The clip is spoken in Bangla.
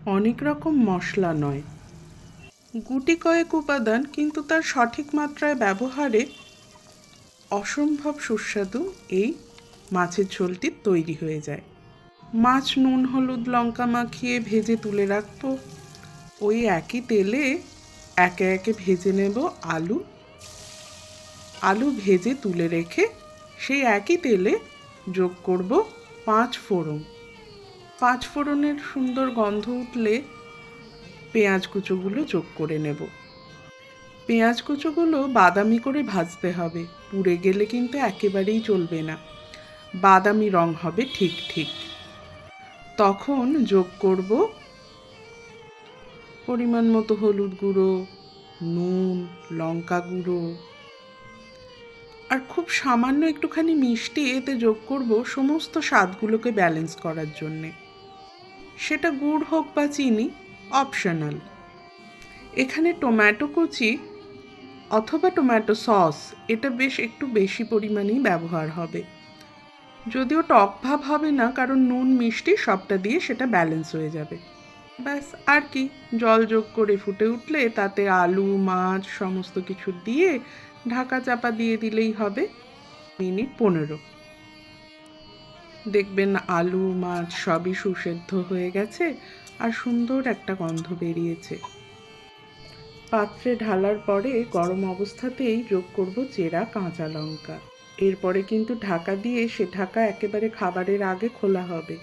অনেক রকম মশলা নয়, গুটি কয়েক উপাদান কিন্তু তার সঠিক মাত্রায় ব্যবহারে অসম্ভব সুস্বাদু এই মাছের ঝোলটি তৈরি হয়ে যায়। মাছ নুন হলুদ লঙ্কা মাখিয়ে ভেজে তুলে রাখবো। ওই একই তেলে একে একে ভেজে নেব আলু। আলু ভেজে তুলে রেখে সেই একই তেলে যোগ করব 5 ফোড়ন। 5 ফোড়নের সুন্দর গন্ধ উঠলে পেঁয়াজ কুচোগুলো যোগ করে নেব। পেঁয়াজ কুচোগুলো বাদামি করে ভাজতে হবে, পুড়ে গেলে কিন্তু একেবারেই চলবে না, বাদামি রং হবে ঠিক ঠিক। তখন যোগ করব পরিমাণ মতো হলুদ গুঁড়ো, নুন, লঙ্কা গুঁড়ো আর খুব সামান্য একটুখানি মিষ্টি এতে যোগ করব সমস্ত স্বাদগুলোকে ব্যালেন্স করার জন্যে। সেটা গুড় হোক বা চিনি, অপশনাল। এখানে টমেটো কুচি অথবা টমেটো সস এটা বেশ একটু বেশি পরিমাণেই ব্যবহার হবে, যদিও টক ভাব হবে না, কারণ নুন মিষ্টি সবটা দিয়ে সেটা ব্যালেন্স হয়ে যাবে। ব্যাস, আর কি, জল যোগ করে ফুটে উঠলে তাতে আলু মাছ সমস্ত কিছু দিয়ে ঢাকা চাপা দিয়ে দিলেই হবে। মিনিট 15 দেখবেন আলু মাছ সবই সুসেদ্ধ হয়ে গেছে আর সুন্দর একটা গন্ধ বেরিয়েছে। পাত্রে ঢালার পরে গরম অবস্থাতেই যোগ করব চেরা কাঁচা লঙ্কা। এরপরে কিন্তু ঢাকা দিয়ে সে ঢাকা একেবারে খাবারের আগে খোলা হবে।